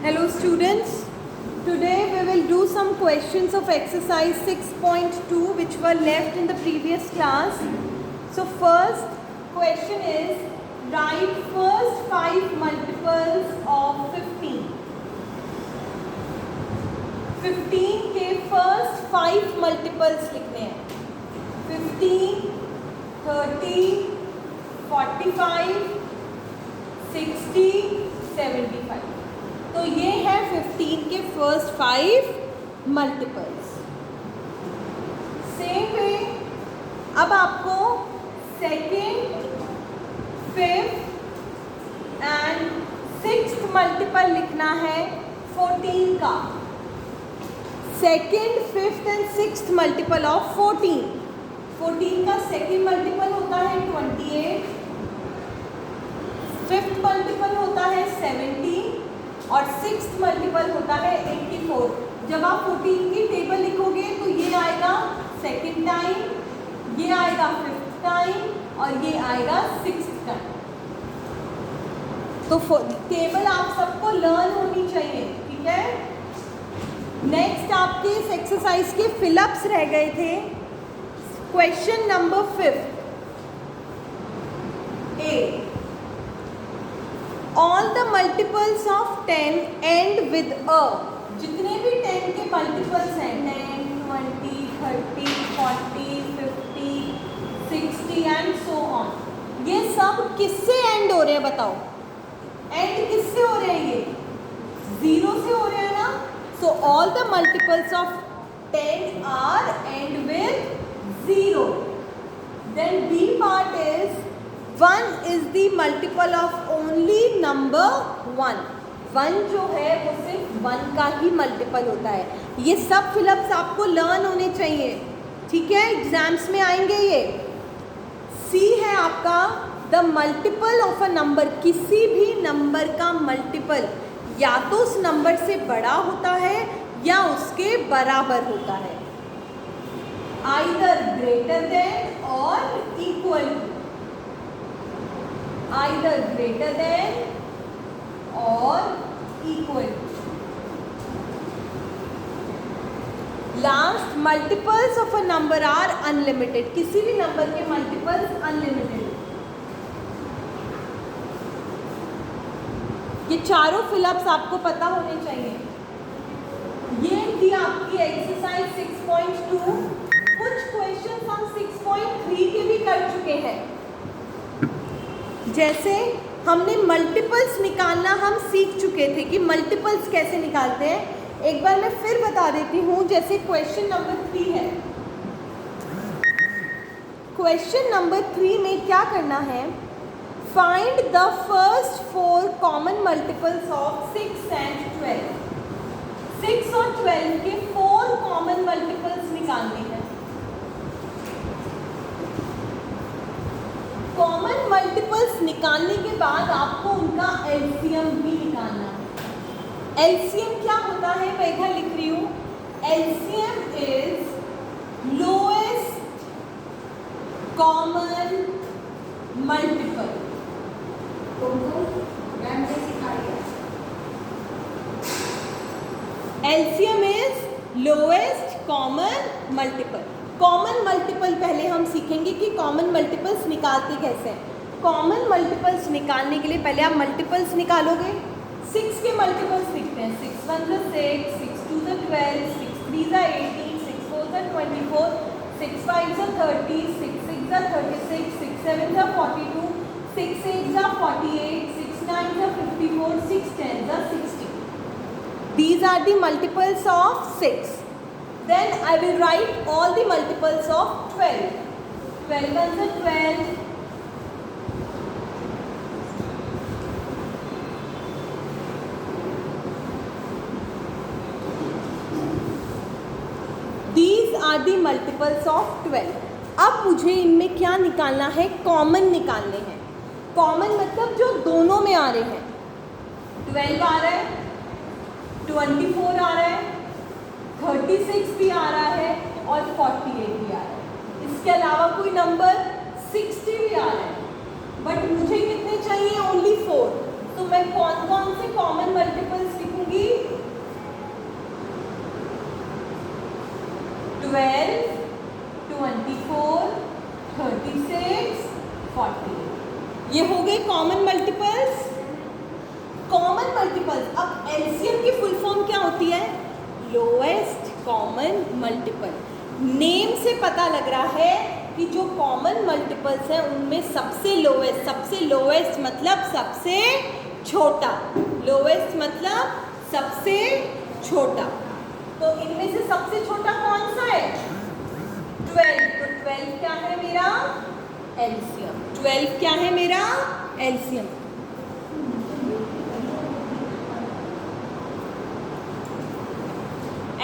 Hello students, today we will do some questions of exercise 6.2 which were left in the previous class. So first question is, write first 5 multiples of 15. 15 के first 5 multiples लिखने हैं. 15, 30, 45, 60, 75. तो ये है 15 के first 5 multiples. Same way अब आपको second, fifth and sixth multiple लिखना है 14 का. Second, fifth and sixth multiple of 14. 14 का सेकेंड मल्टीपल होता है 28, फिफ्थ मल्टीपल होता है 70 और सिक्स्थ मल्टीपल होता है 84. जब आप 14 की टेबल लिखोगे तो ये आएगा सेकेंड टाइम, ये आएगा फिफ्थ टाइम और ये आएगा सिक्स्थ टाइम. तो टेबल आप सबको लर्न होनी चाहिए, ठीक है. नेक्स्ट आपके इस एक्सरसाइज के फिलअप्स रह गए थे. Question number 5 A. All the multiples of 10 end with a. जितने भी 10 के मल्टीपल्स हैं 10, 20, 30, 40, 50, 60 एंड सो ऑन, ये सब किससे एंड हो रहे हैं बताओ. एंड किससे हो रहे हैं? ये 0 से हो रहे हैं ना. So all the multiples of 10 are end with 0. Then B part is 1 is the multiple of only number 1. 1 जो है वो सिर्फ 1 का ही मल्टीपल होता है. ये सब फिलअप्स आपको लर्न होने चाहिए, ठीक है. एग्जाम्स में आएंगे ये. सी है आपका the multiple of a number. किसी भी नंबर का मल्टीपल या तो उस नंबर से बड़ा होता है या उसके बराबर होता है. आइदर ग्रेटर देन और equal to. either greater than or equal to. Last, multiples of a number are unlimited. किसी भी नंबर के मल्टीपल्स अनलिमिटेड. ये चारों फिलअप्स आपको पता होने चाहिए. ये थी आपकी एक्सरसाइज 6.2. कुछ क्वेश्चन हम 6.3 के भी कर चुके हैं. जैसे हमने मल्टीपल्स निकालना हम सीख चुके थे कि मल्टीपल्स कैसे निकालते हैं. एक बार मैं फिर बता देती हूँ. जैसे क्वेश्चन नंबर 3 है. क्वेश्चन नंबर 3 में क्या करना है? Find the first 4 common multiples of 6 and 12. 6 और 12 के 4 कॉमन मल्टीपल्स निकालने हैं. कॉमन मल्टीपल्स निकालने के बाद आपको उनका एलसीएम भी निकालना है. एलसीएम क्या होता है मैं इधर लिख रही हूँ. LCM is lowest common multiple. LCM is lowest common multiple. Common multiple पहले हम सीखेंगे कि कॉमन मल्टीपल्स निकालते कैसे हैं. कॉमन मल्टीपल्स निकालने के लिए पहले आप मल्टीपल्स निकालोगे. 6 के मल्टीपल्स लिखते हैं. 6 1 6, 6 2 12, 6 3 18, 6 4 24, 6 5 30, 6 6 36, 6 7 42, 6 8 48, 6 9 54, 6 10 60. These are the multiples of 6. Then I will write all the multiples of 12. 12 1s are 12. These are the multiples of 12. अब मुझे इनमें क्या निकालना है? कॉमन निकालने हैं. कॉमन मतलब जो दोनों में आ रहे हैं. 12 आ रहा है, 24 आ रहा है, 36 भी आ रहा है और 48 भी आ रहा है. इसके अलावा कोई नंबर 60 भी आ रहा है. बट मुझे कितने चाहिए? ओनली 4. तो मैं कौन कौन से कॉमन मल्टीपल्स लिखूंगी? ये हो गए कॉमन मल्टीपल्स। कॉमन मल्टीपल्स, अब एलसीएम की फुल फॉर्म क्या होती है? Lowest common multiple. नेम से पता लग रहा है कि जो कॉमन मल्टीपल्स हैं उनमें सबसे लोएस्ट मतलब सबसे छोटा, लोएस्ट मतलब सबसे छोटा। तो इनमें से सबसे छोटा कौन सा है? 12। तो 12 क्या है मेरा? एलसीएम। 12 क्या है मेरा? एलसीएम।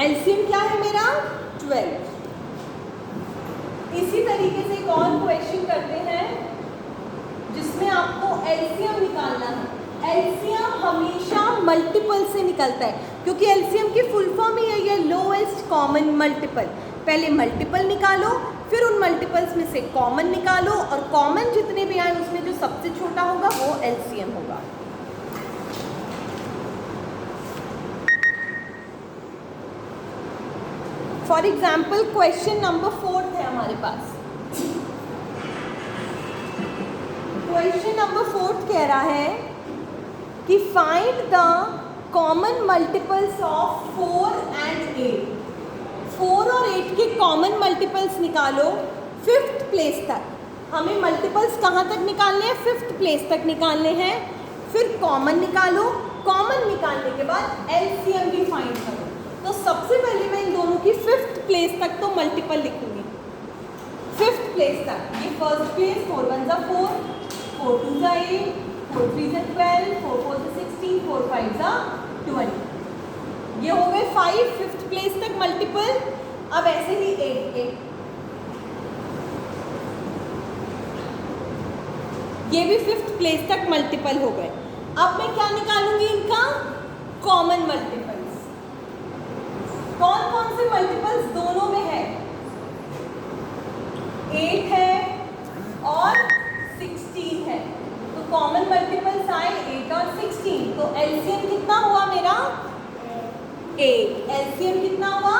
एलसीएम क्या है मेरा? 12। इसी तरीके से एक और क्वेश्चन करते हैं जिसमें आपको एलसीएम निकालना है। एलसीएम हमेशा मल्टीपल से निकलता है क्योंकि एलसीएम की फुल फॉर्म ही है ये लोएस्ट कॉमन मल्टीपल। पहले मल्टीपल निकालो, फिर उन मल्टीपल्स में से कॉमन निकालो, और कॉमन जितने भी आए उसमें जो सबसे छोटा होगा वो एलसीएम होगा। फॉर एग्जाम्पल क्वेश्चन नंबर 4 है हमारे पास। क्वेश्चन नंबर 4 कह रहा है कि find the common multiples of 4 and 8। 4 और 8 के कॉमन मल्टीपल्स निकालो 5th प्लेस तक। हमें मल्टीपल्स कहाँ तक निकालने हैं? 5th प्लेस तक निकालने हैं। फिर कॉमन निकालो, कॉमन निकालने के बाद एलसीएम भी फाइंड करो। तो सबसे पहले मैं इन दोनों की 5th प्लेस तक तो मल्टीपल लिखूंगी। 5th प्लेस तक ये फर्स्ट प्लेस 4 1 4, 4 2 8, 4 3 12, 4 4 16, 4 5 20। ये हो गए 5 5th प्लेस तक मल्टीपल। अब ऐसे ही 8 ये भी 5th प्लेस तक मल्टीपल हो गए। अब मैं क्या निकालूंगी? इनका कॉमन मल्टीपल्स। कौन कौन से मल्टीपल्स दोनों में है? 8 है और 16 है। तो कॉमन मल्टीपल्स आए 8 और 16। तो एलसीएम कितना हुआ मेरा? 8। एलसीएम कितना हुआ?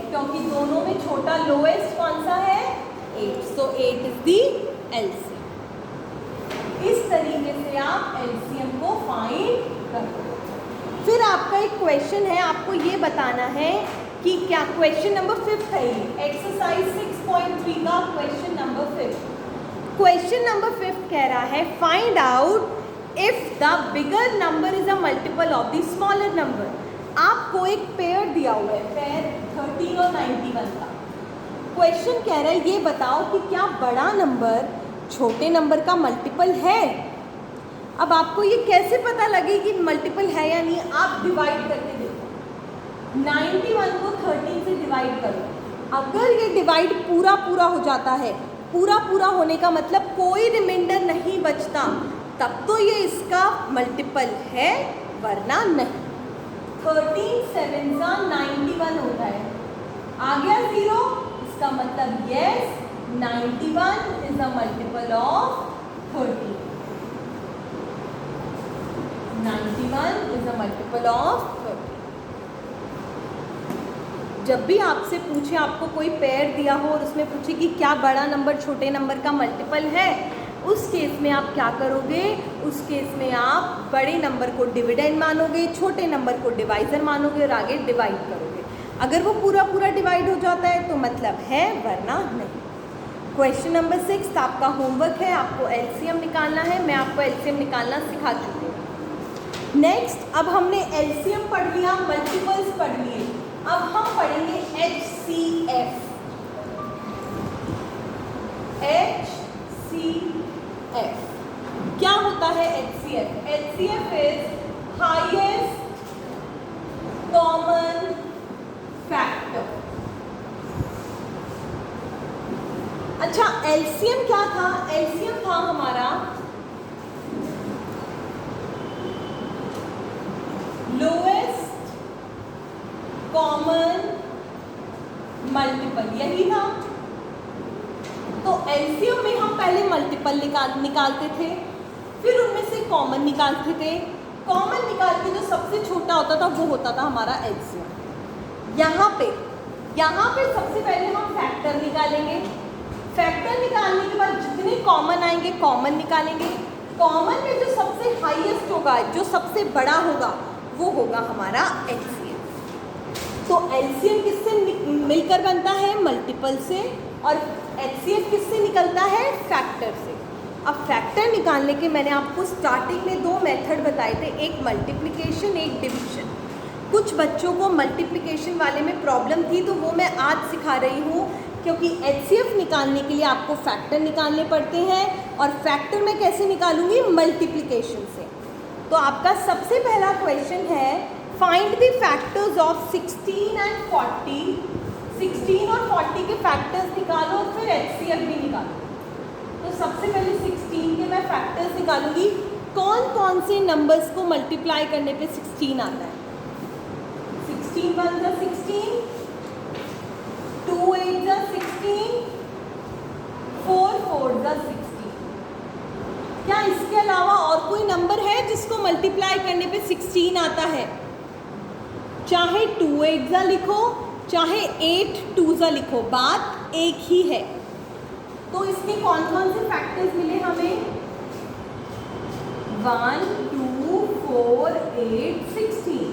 क्योंकि दोनों में छोटा लोएस्ट कौन सा है? 8। सो 8 इज दी एलसीएम। इस तरीके से आप एलसीएम को फाइंड करो। फिर आपका एक क्वेश्चन है, आपको ये बताना है कि क्या क्वेश्चन नंबर 5 है ये एक्सरसाइज 6.3 का क्वेश्चन नंबर 5। क्वेश्चन नंबर 5 कह रहा है find out if the bigger number is a multiple of the smaller number. आपको एक पेयर दिया हुआ है, पेयर 13 और 91 का। क्वेश्चन कह रहा है ये बताओ कि क्या बड़ा नंबर छोटे नंबर का मल्टीपल है। अब आपको ये कैसे पता लगे कि मल्टीपल है या नहीं? आप डिवाइड करके देखो। 91 को 13 से डिवाइड करो। अगर ये डिवाइड पूरा हो जाता है, पूरा होने का मतलब कोई रिमाइंडर नहीं बचता, तब तो ये इसका मल्टीपल है, वरना नहीं। 13 7 91 होता है। आ गया 0, इसका मतलब yes 91 is a multiple of 13। 91 is a multiple of 13। जब भी आपसे पूछे, आपको कोई पेयर दिया हो और उसमें पूछे कि क्या बड़ा नंबर छोटे नंबर का मल्टीपल है, उस केस में आप क्या करोगे? उस केस में आप बड़े नंबर को डिविडेंड मानोगे, छोटे नंबर को डिवाइजर मानोगे और आगे डिवाइड करोगे। अगर वो पूरा डिवाइड हो जाता है तो मतलब है, वरना नहीं। क्वेश्चन नंबर 6 आपका होमवर्क है, आपको एलसीएम निकालना है। मैं आपको एलसीएम निकालना सिखा चुकी हूँ। नेक्स्ट, अब हमने एलसीएम पढ़ लिया, मल्टीपल्स पढ़ लिए। अब हम पढ़ेंगे HCF। HCF क्या होता है? HCF is highest common factor. अच्छा, एलसीएम क्या था? एलसीएम था हमारा लोएस्ट कॉमन मल्टीपल, यही था। तो एलसीएम में हम पहले मल्टीपल निकालते थे, फिर उनमें से कॉमन निकालते थे। कॉमन निकाल के जो सबसे छोटा होता था वो होता था हमारा एलसीएम। यहाँ पे सबसे पहले हम फैक्टर निकालेंगे, फैक्टर निकालने के बाद जितने कॉमन आएंगे कॉमन निकालेंगे। कॉमन में जो सबसे हाईएस्ट होगा, जो सबसे बड़ा होगा, वो होगा हमारा एलसीएम। तो एलसीएम किससे मिलकर बनता है? मल्टीपल से। और एचसीएफ किससे निकलता है? फैक्टर से। अब फैक्टर निकालने के मैंने आपको स्टार्टिंग में दो मेथड बताए थे, एक मल्टीप्लिकेशन, एक डिवीजन। कुछ बच्चों को मल्टीप्लिकेशन वाले में प्रॉब्लम थी, तो वो मैं आज सिखा रही हूँ, क्योंकि एचसीएफ निकालने के लिए आपको फैक्टर निकालने पड़ते हैं, और फैक्टर मैं कैसे निकालूंगी? मल्टीप्लिकेशन से। तो आपका सबसे पहला क्वेश्चन है, find the factors of 16 and 40। 16 और 40 के फैक्टर्स निकालो और फिर एचसीएफ भी निकालो। तो सबसे पहले 16 के मैं फैक्टर्स निकालूंगी। कौन कौन से नंबर्स को मल्टीप्लाई करने पे 16 आता है? 16 1 जा 16, 2 8 जा 16, 4 4 जा 16। क्या इसके अलावा और कोई नंबर है जिसको मल्टीप्लाई करने पे 16 आता है? चाहे 2 8 जा लिखो, चाहे 8 2 जा लिखो, बात एक ही है। तो इसके कौन कौन से फैक्टर्स मिले हमें? 1 2 4 8 16,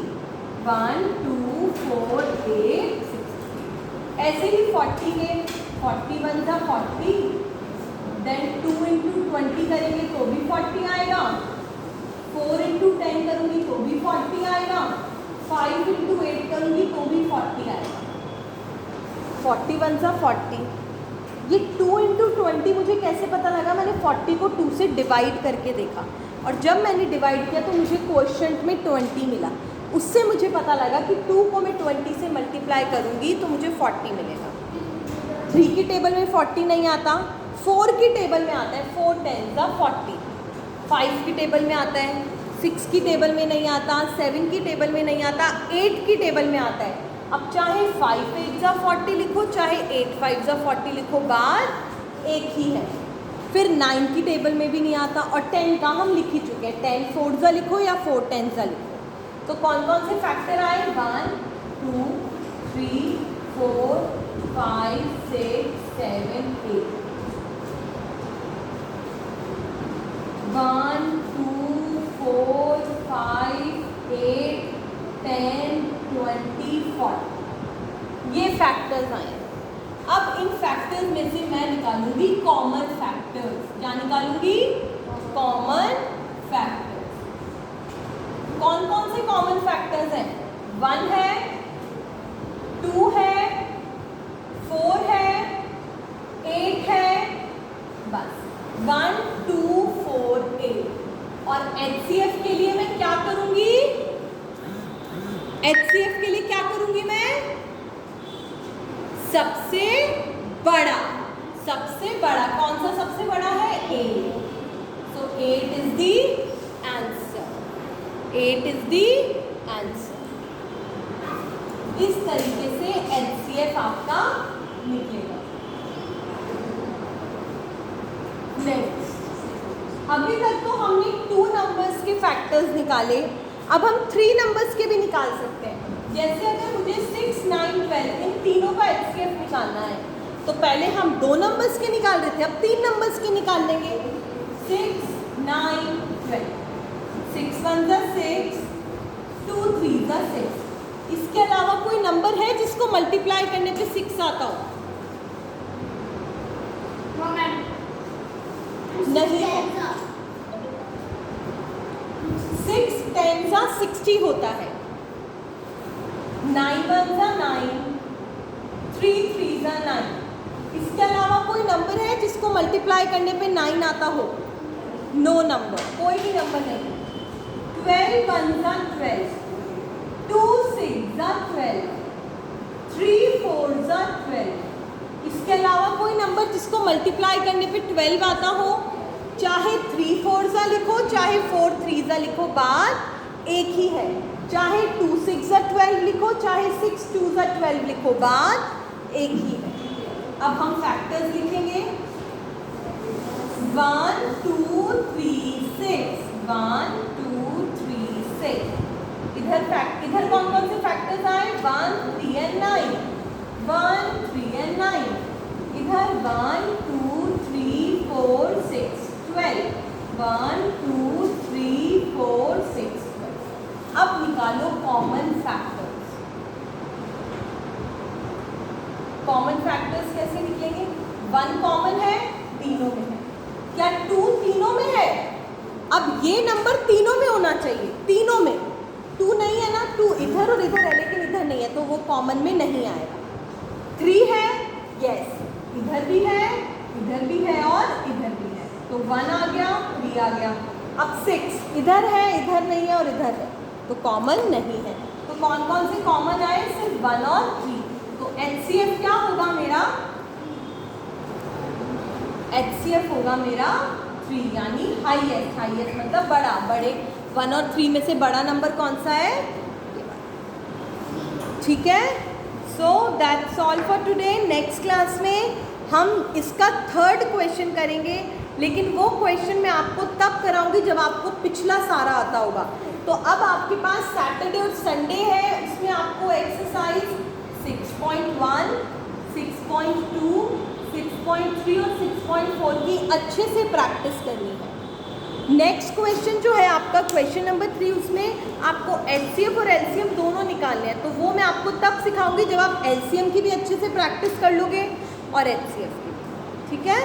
1 2 4 8 16। ऐसे ही 40 के 41 जा 40, देन 2 इंटू 20 करेंगे तो भी 40 आएगा, 4 इंटू 10 करूँगी तो भी 40 आएगा, 5 इंटू 8 करूँगी तो भी 40 आएगा। 41 जा 40। ये 2 इंटू 20 मुझे कैसे पता लगा? मैंने 40 को 2 से डिवाइड करके देखा, और जब मैंने डिवाइड किया तो मुझे क्वोशंट में 20 मिला। उससे मुझे पता लगा कि 2 को मैं 20 से मल्टीप्लाई करूँगी तो मुझे 40 मिलेगा। 3 की टेबल में 40 नहीं आता, 4 की टेबल में आता है, 4 10 जा 40। 5 की टेबल में आता है, 6 की टेबल में नहीं आता, 7 की टेबल में नहीं आता, 8 की टेबल में आता है। अब चाहे 5 8 जा 40 लिखो, चाहे 8 5 जा 40 लिखो, बात एक ही है। फिर 9 की टेबल में भी नहीं आता, और 10 का हम लिख ही चुके हैं, 10 4 जा लिखो या 4 10 जा लिखो। तो कौन कौन से फैक्टर आए? 1 2 3 4 5 6 7 8। 1 2 4 5 8 10 20 40। ये फैक्टर्स आए। अब इन फैक्टर्स में से मैं निकालूंगी कॉमन फैक्टर्स। क्या निकालूंगी? Common factors. कौन कौन से कॉमन फैक्टर्स हैं? 1 है, 2 है, 4 है, 8 है, बस 1 2 4 8। और एचसीएफ के लिए मैं क्या करूंगी? एचसीएफ के लिए क्या करूंगी मैं? सबसे बड़ा। सबसे बड़ा कौन सा सबसे बड़ा है? 8। सो 8 is the answer. 8 is the answer. इस तरीके से एचसीएफ आपका निकलेगा। नेक्स्ट, अभी तक तो हमने 2 नंबर्स के फैक्टर्स निकाले, अब हम 3 नंबर्स के भी निकाल सकते हैं। जैसे अगर मुझे 6 9 12 इन तीनों का एचसीएफ निकालना है, तो पहले हम 2 नंबर्स के निकाल रहे थे, अब 3 नंबर्स के निकाल लेंगे। 6 9 12, 6 1 जा 6, 2 3 जा 6। इसके अलावा कोई नंबर है जिसको मल्टीप्लाई करने पे 6 आता हो? नहीं है। 6 10 जा 60 होता है, 9 1 जा 9, 3 3 जा 9। इसके अलावा कोई नंबर है जिसको मल्टीप्लाई करने पे 9 आता हो? नो नंबर, कोई भी नंबर नहीं। 12 1 जा 12, 2 6 जा 12, 3 4 जा 12। इसके अलावा कोई नंबर जिसको मल्टीप्लाई करने पे 12 आता हो? चाहे 3 4 जा लिखो, चाहे 4 3 जा लिखो, बात एक ही है। चाहे 2 6 जा 12 लिखो, चाहे 6 2 जा 12 लिखो, बात एक ही है। अब हम फैक्टर्स लिखेंगे। 1 2 3 6, 1 2 3 6। इधर कौन कौन से फैक्टर्स आए? 1 3 एंड 9, 1 3 एंड 9। इधर 1 2 3 4 6 12 1 2 3 4 6 12। अब निकालो कॉमन फैक्टर्स। कॉमन फैक्टर्स कैसे निकलेंगे? 1 कॉमन है, तीनों में है। क्या 2 तीनों में है? अब ये नंबर तीनों में होना चाहिए, तीनों में। 2 नहीं है ना, 2 इधर और इधर है लेकिन इधर नहीं है, तो वो कॉमन में नहीं आएगा। 3 है, यस, इधर भी है, इधर भी है और इधर भी है, तो 1 आ गया, 3 आ गया। अब 6 इधर है, इधर नहीं है और इधर है, तो कॉमन नहीं है। तो कौन कौन से कॉमन आए? सिर्फ 1 और 3। तो HCF क्या होगा मेरा? HCF होगा मेरा 3, यानी हाईएस्ट। हाईएस्ट मतलब बड़ा, बड़े 1 और 3 में से बड़ा नंबर कौन सा है? ठीक है। So that's all for today. Next class में हम इसका 3rd क्वेश्चन करेंगे, लेकिन वो क्वेश्चन मैं आपको तब कराऊंगी जब आपको पिछला सारा आता होगा। तो अब आपके पास सैटरडे और संडे है, इसमें आपको एक्सरसाइज 6.1, 6.2, 6.3 और 6.4 की अच्छे से प्रैक्टिस करनी है। नेक्स्ट क्वेश्चन जो है आपका क्वेश्चन नंबर 3, उसमें आपको LCF और LCM दोनों निकालने हैं। तो वो मैं आपको तब सिखाऊंगी जब आप LCM की भी अच्छे से प्रैक्टिस कर लोगे और HCF की। ठीक है।